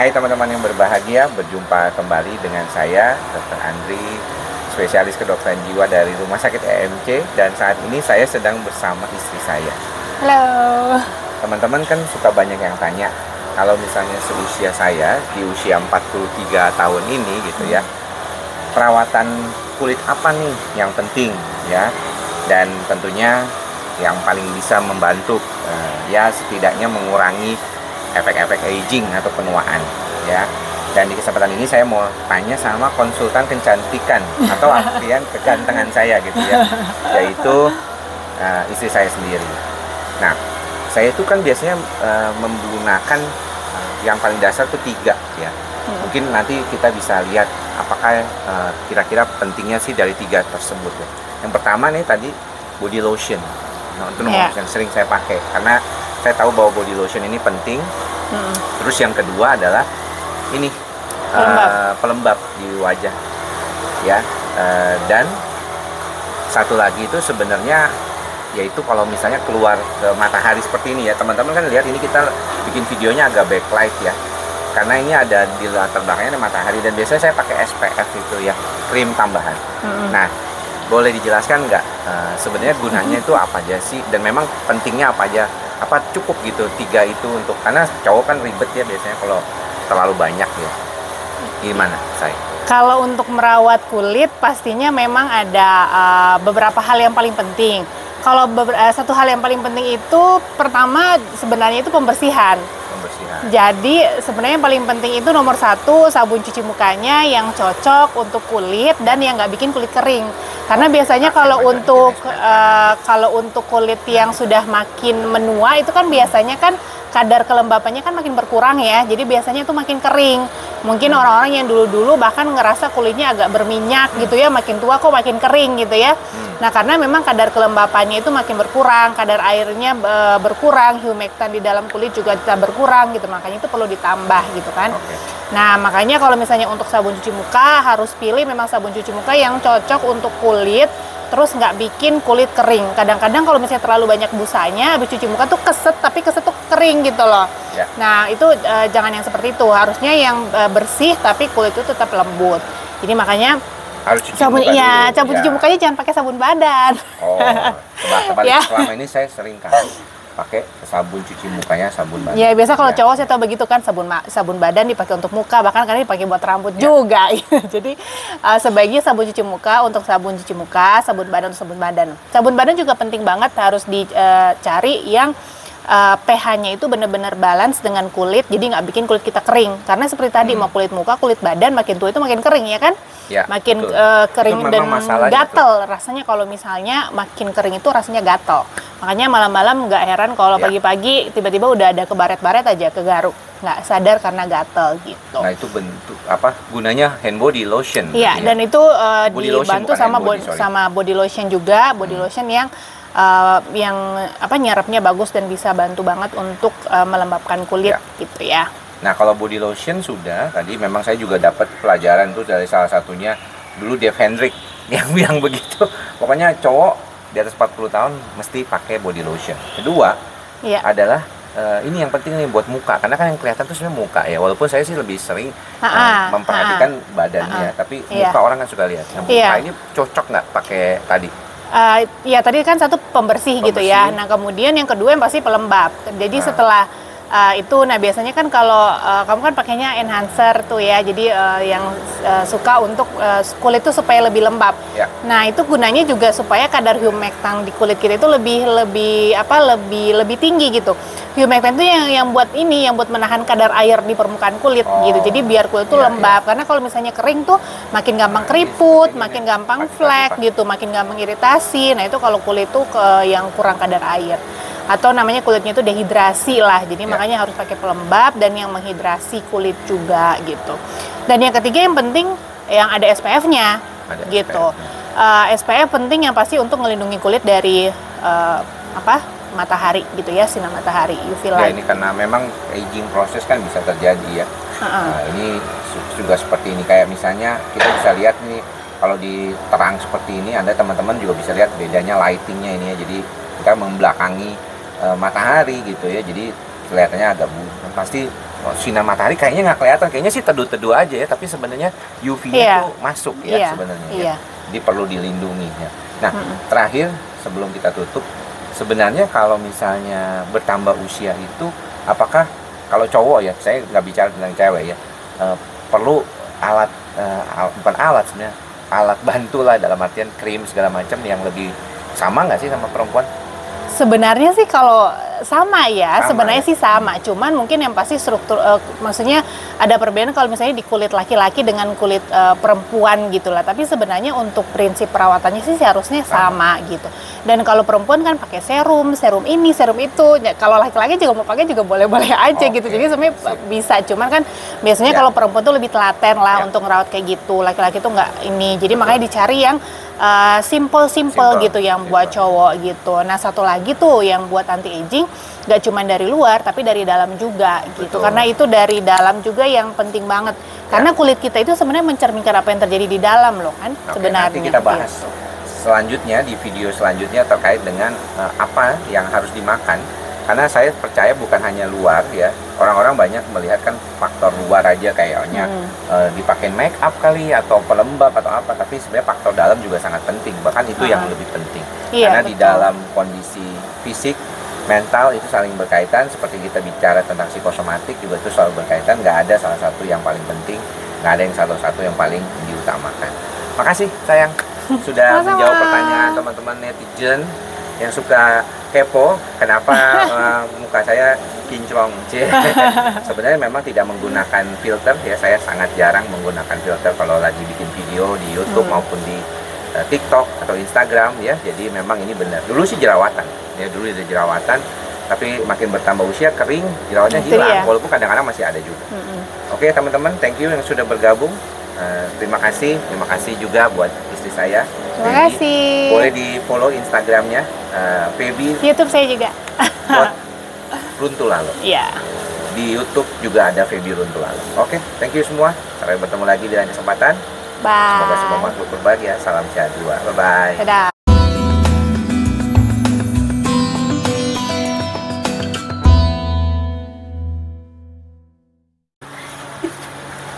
Hai teman-teman yang berbahagia, berjumpa kembali dengan saya, Dr. Andri, spesialis kedokteran jiwa dari Rumah Sakit EMC, dan saat ini saya sedang bersama istri saya. Halo. Teman-teman kan suka banyak yang tanya, kalau misalnya seusia saya, di usia 43 tahun ini gitu ya, perawatan kulit apa nih yang penting ya, dan tentunya yang paling bisa membantu ya setidaknya mengurangi efek-efek aging atau penuaan ya. Dan di kesempatan ini saya mau tanya sama konsultan kecantikan atau ahlian kegantengan saya gitu ya, yaitu istri saya sendiri. Nah, saya itu kan biasanya menggunakan yang paling dasar itu 3 ya. Mungkin nanti kita bisa lihat apakah kira-kira pentingnya sih dari 3 tersebut ya. Yang pertama nih tadi body lotion. Nah, itu nomor yang sering saya pakai karena saya tahu bahwa body lotion ini penting. Terus yang kedua adalah ini pelembab di wajah ya, dan satu lagi itu sebenarnya yaitu kalau misalnya keluar ke matahari seperti ini ya, teman-teman kan lihat ini kita bikin videonya agak backlight ya, karena ini ada di latar belakangnya matahari, dan biasanya saya pakai SPF itu ya, krim tambahan. Nah, boleh dijelaskan nggak sebenarnya gunanya itu apa aja sih, dan memang pentingnya apa aja, apa cukup gitu 3 itu untuk, karena cowok kan ribet ya biasanya kalau terlalu banyak ya. Gimana saya? Kalau untuk merawat kulit pastinya memang ada beberapa hal yang paling penting. Kalau satu hal yang paling penting itu pertama sebenarnya itu pembersihan. Jadi sebenarnya yang paling penting itu nomor 1 sabun cuci mukanya yang cocok untuk kulit dan yang nggak bikin kulit kering. Karena biasanya kalau untuk kulit yang sudah makin menua itu kan biasanya kan kadar kelembapannya kan makin berkurang ya. Jadi biasanya itu makin kering. Mungkin orang-orang yang dulu-dulu bahkan ngerasa kulitnya agak berminyak gitu ya, makin tua kok makin kering gitu ya. Nah, karena memang kadar kelembapannya itu makin berkurang, kadar airnya berkurang, humektan di dalam kulit juga berkurang gitu. Makanya itu perlu ditambah gitu kan. Nah, makanya kalau misalnya untuk sabun cuci muka harus pilih memang sabun cuci muka yang cocok untuk kulit, terus nggak bikin kulit kering. Kadang-kadang kalau misalnya terlalu banyak busanya, habis cuci muka tuh keset, tapi keset tuh kering gitu loh. Ya. Nah, itu jangan yang seperti itu. Harusnya yang bersih tapi kulit itu tetap lembut. Jadi makanya harus cuci sabun, muka iya, dulu. sabun cuci mukanya jangan pakai sabun badan. Oh, tebak-tebak ya. Selama ini saya sering pakai sabun cuci mukanya sabun badan. Ya, biasa kalau cowok saya tahu begitu kan, sabun badan dipakai untuk muka, bahkan kadang dipakai buat rambut juga. Jadi sebaiknya sabun cuci muka untuk sabun cuci muka, sabun badan untuk sabun badan. Sabun badan juga penting banget, harus dicari yang pH-nya itu benar-benar balance dengan kulit, jadi nggak bikin kulit kita kering. Karena seperti tadi, mau kulit muka, kulit badan makin tua itu makin kering ya kan? Ya, makin kering dan gatel rasanya. Kalau misalnya makin kering itu rasanya gatel. Makanya malam-malam nggak heran kalau pagi-pagi tiba-tiba udah ada kebaret-baret aja, kegaruk, nggak sadar karena gatel gitu. Nah, itu bentuk apa gunanya hand body lotion? Iya, dan itu dibantu sama body lotion juga, body lotion yang nyerapnya bagus dan bisa bantu banget untuk melembabkan kulit gitu ya. Nah, kalau body lotion sudah, tadi memang saya juga dapat pelajaran tuh dari salah satunya dulu Dave Hendrick yang bilang begitu. Pokoknya cowok di atas 40 tahun mesti pakai body lotion. Kedua adalah ini yang penting nih buat muka, karena kan yang kelihatan tuh sebenarnya muka ya. Walaupun saya sih lebih sering memperhatikan badannya, tapi muka orang kan suka lihat. Nah, muka ini cocok nggak pakai tadi? Ya tadi kan satu pembersih gitu ya. Nah, kemudian yang kedua yang pasti pelembab. Jadi setelah itu, nah biasanya kan kalau kamu kan pakainya enhancer tuh ya, jadi yang suka untuk kulit tuh supaya lebih lembab. Nah, itu gunanya juga supaya kadar humektan di kulit kita itu lebih tinggi gitu. Humektan itu yang buat menahan kadar air di permukaan kulit gitu. Jadi biar kulit itu lembab. Karena kalau misalnya kering tuh makin gampang keriput, makin gampang flek gitu, makin gampang iritasi. Nah, itu kalau kulit tuh yang kurang kadar air. Atau namanya kulitnya itu dehidrasi lah, jadi makanya harus pakai pelembab dan yang menghidrasi kulit juga gitu. Dan yang ketiga yang penting yang ada SPF-nya gitu. SPF penting yang pasti untuk melindungi kulit dari matahari gitu ya, sinar matahari UV light. Ya, ini karena memang aging proses kan bisa terjadi ya. Nah, ini juga seperti ini, kayak misalnya kita bisa lihat nih kalau di terang seperti ini, Anda teman-teman juga bisa lihat bedanya lightingnya ini ya. Jadi kita membelakangi matahari gitu ya, jadi kelihatannya agak pasti sinar matahari kayaknya nggak kelihatan, kayaknya sih teduh-teduh aja ya, tapi sebenarnya UV-nya tuh masuk ya sebenarnya. Ya. Jadi perlu dilindungi ya. Nah, terakhir sebelum kita tutup, sebenarnya kalau misalnya bertambah usia itu, apakah kalau cowok ya, saya nggak bicara tentang cewek ya, perlu alat, bukan alat sebenarnya, alat bantu lah dalam artian krim segala macam yang lebih sama nggak sih sama perempuan? Sebenarnya sih kalau sama ya, sebenarnya sih sama. Cuman mungkin yang pasti struktur, maksudnya ada perbedaan kalau misalnya di kulit laki-laki dengan kulit perempuan gitu lah. Tapi sebenarnya untuk prinsip perawatannya sih seharusnya sama gitu. Dan kalau perempuan kan pakai serum ini, serum itu. Ya, kalau laki-laki juga mau pakai juga boleh-boleh aja gitu. Jadi sebenarnya bisa. Cuman kan biasanya kalau perempuan tuh lebih telaten lah untuk ngerawat kayak gitu. Laki-laki tuh nggak ini. Jadi makanya dicari yang simple gitu yang buat cowok gitu. Nah, satu lagi tuh yang buat anti aging gak cuma dari luar tapi dari dalam juga gitu. Karena itu dari dalam juga yang penting banget. Karena kulit kita itu sebenarnya mencerminkan apa yang terjadi di dalam loh kan sebenarnya. Nanti kita bahas selanjutnya di video selanjutnya terkait dengan apa yang harus dimakan. Karena saya percaya bukan hanya luar ya, orang-orang banyak melihat kan faktor luar aja kayaknya dipakai make up kali atau pelembab atau apa, tapi sebenarnya faktor dalam juga sangat penting, bahkan itu yang lebih penting. Karena di dalam kondisi fisik, mental itu saling berkaitan, seperti kita bicara tentang psikosomatik juga itu selalu berkaitan, nggak ada salah satu yang paling penting, nggak ada yang satu-satu yang paling diutamakan. Makasih sayang sudah menjawab pertanyaan teman-teman netizen yang suka kepo kenapa muka saya kinclong. Sebenarnya memang tidak menggunakan filter ya, saya sangat jarang menggunakan filter kalau lagi bikin video di YouTube maupun di TikTok atau Instagram ya. Jadi memang ini benar. Dulu sih jerawatan ya, dulu ada jerawatan, tapi makin bertambah usia kering, jerawatnya hilang, walaupun kadang-kadang masih ada juga. Oke teman-teman, thank you yang sudah bergabung. Terima kasih juga buat istri saya. Terima kasih. Boleh di follow Instagramnya, Feby. YouTube saya juga. Runtulalo. Iya. Di YouTube juga ada Feby Runtulalo. Oke, thank you semua. Sampai bertemu lagi di lain kesempatan. Bye. Semoga semua makhluk berbahagia. Salam sehat jiwa. Bye bye. Dadah.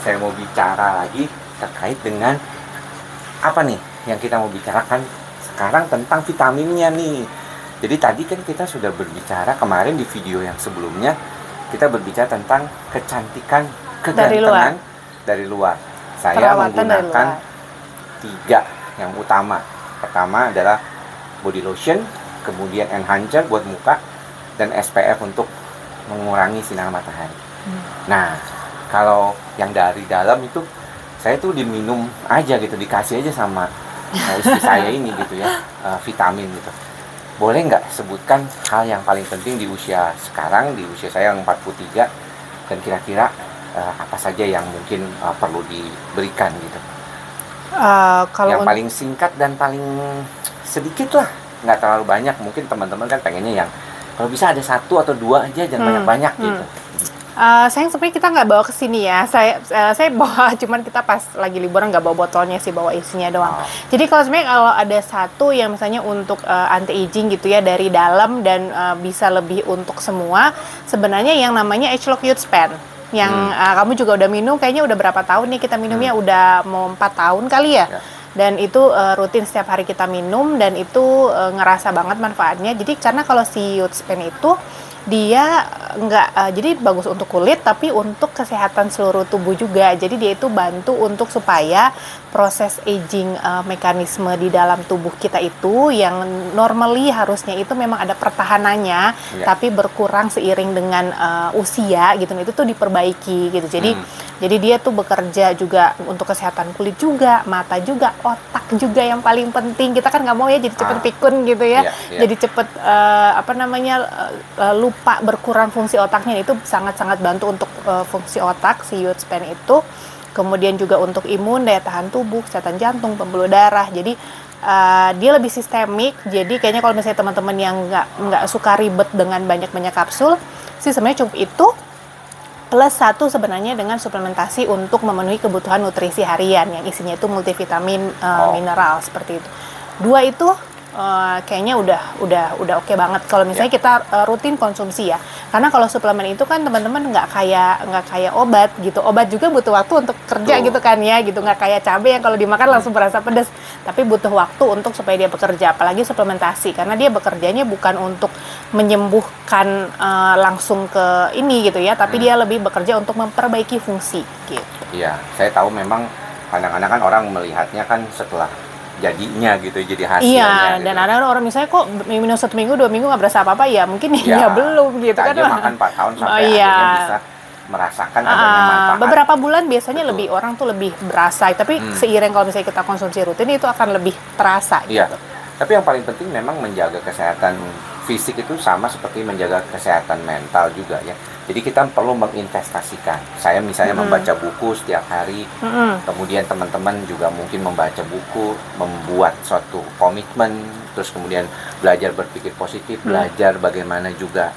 Saya mau bicara lagi terkait dengan apa nih yang kita mau bicarakan sekarang tentang vitaminnya nih. Jadi tadi kan kita sudah berbicara kemarin di video yang sebelumnya, kita berbicara tentang kecantikan, kegantengan dari luar. Saya menggunakan 3 yang utama. Pertama adalah body lotion, kemudian enhancer buat muka, dan SPF untuk mengurangi sinar matahari. Nah, kalau yang dari dalam itu saya tuh diminum aja gitu, dikasih aja sama istri saya ini gitu ya, vitamin gitu. Boleh nggak sebutkan hal yang paling penting di usia sekarang, di usia saya yang 43, dan kira-kira apa saja yang mungkin perlu diberikan gitu? Yang paling singkat dan paling sedikit lah, nggak terlalu banyak. Mungkin teman-teman kan pengennya yang kalau bisa ada 1 atau 2 aja, jangan banyak-banyak gitu. Sayang sebenarnya kita nggak bawa ke sini ya. Saya bawa, cuman kita pas lagi liburan nggak bawa botolnya sih, bawa isinya doang. Jadi kalau sebenarnya kalau ada 1 yang misalnya untuk anti aging gitu ya dari dalam dan bisa lebih untuk semua, sebenarnya yang namanya Agelock Youth Span. Yang kamu juga udah minum, kayaknya udah berapa tahun nih kita minumnya, udah mau 4 tahun kali ya. Dan itu rutin setiap hari kita minum, dan itu ngerasa banget manfaatnya. Jadi karena kalau si Youth Span itu dia nggak jadi bagus untuk kulit, tapi untuk kesehatan seluruh tubuh juga. Jadi dia itu bantu untuk supaya proses aging mekanisme di dalam tubuh kita itu yang normally harusnya itu memang ada pertahanannya, tapi berkurang seiring dengan usia gitu. Itu tuh diperbaiki gitu. Jadi dia tuh bekerja juga untuk kesehatan kulit juga, mata juga, otak juga yang paling penting. Kita kan nggak mau ya jadi cepet pikun gitu ya. Jadi cepet lupa, berkurang fungsi otaknya. Itu sangat-sangat bantu untuk fungsi otak si Youth Span itu. Kemudian juga untuk imun, daya tahan tubuh, kesehatan jantung, pembuluh darah. Jadi dia lebih sistemik. Jadi kayaknya kalau misalnya teman-teman yang nggak suka ribet dengan banyak-banyak kapsul, sih sebenarnya cukup itu. Plus 1 sebenarnya dengan suplementasi untuk memenuhi kebutuhan nutrisi harian yang isinya itu multivitamin, mineral seperti itu. 2 itu kayaknya udah oke banget kalau misalnya kita rutin konsumsi ya. Karena kalau suplemen itu kan teman-teman nggak kayak obat gitu. Obat juga butuh waktu untuk kerja gitu kan ya, gitu, nggak kayak cabai yang kalau dimakan langsung berasa pedas. Tapi butuh waktu untuk supaya dia bekerja, apalagi suplementasi, karena dia bekerjanya bukan untuk menyembuhkan langsung ke ini gitu ya, tapi dia lebih bekerja untuk memperbaiki fungsi gitu. Iya, saya tahu memang kadang-kadang kan orang melihatnya kan setelah jadinya gitu, jadi hasilnya. Iya, gitu. dan ada orang misalnya kok minum 1 minggu 2 minggu nggak berasa apa-apa ya, mungkin ya belum gitu kan. Makan 4 tahun sampai akhirnya bisa merasakan adanya manfaat. Beberapa bulan biasanya lebih orang tuh lebih berasa, tapi seiring kalau misalnya kita konsumsi rutin itu akan lebih terasa Iya. gitu. Tapi yang paling penting memang menjaga kesehatan fisik itu sama seperti menjaga kesehatan mental juga ya. Jadi kita perlu menginvestasikan. Saya misalnya membaca buku setiap hari, kemudian teman-teman juga mungkin membaca buku, membuat suatu komitmen, terus kemudian belajar berpikir positif, belajar bagaimana juga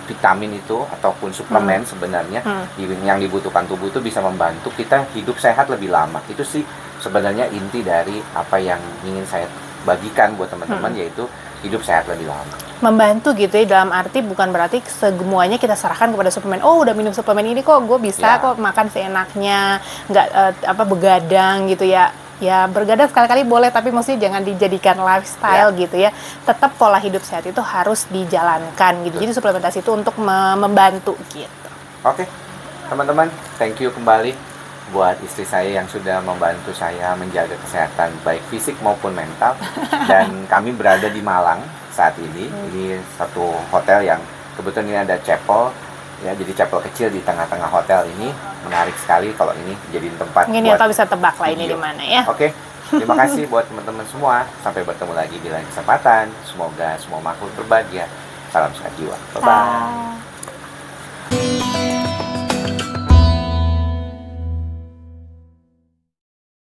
vitamin itu ataupun suplemen sebenarnya yang dibutuhkan tubuh itu bisa membantu kita hidup sehat lebih lama. Itu sih sebenarnya inti dari apa yang ingin saya bagikan buat teman-teman, yaitu hidup sehat lebih lama. Membantu gitu ya, dalam arti bukan berarti semuanya kita serahkan kepada suplemen. Oh, udah minum suplemen ini kok gue bisa kok makan seenaknya, nggak begadang gitu ya. Ya bergadang sekali-kali boleh, tapi maksudnya jangan dijadikan lifestyle gitu ya. Tetap pola hidup sehat itu harus dijalankan gitu. Jadi suplementasi itu untuk membantu gitu. Oke, teman-teman, thank you kembali buat istri saya yang sudah membantu saya menjaga kesehatan baik fisik maupun mental. Dan kami berada di Malang saat ini. Ini satu hotel yang kebetulan ini ada chapel ya, jadi chapel kecil di tengah-tengah hotel ini. Menarik sekali kalau ini jadi tempat mungkin buat ya bisa tebak lah ini di mana ya. Oke, terima kasih buat teman-teman semua. Sampai bertemu lagi di lain kesempatan. Semoga semua makhluk berbahagia. Salam sehat jiwa. Bye-bye.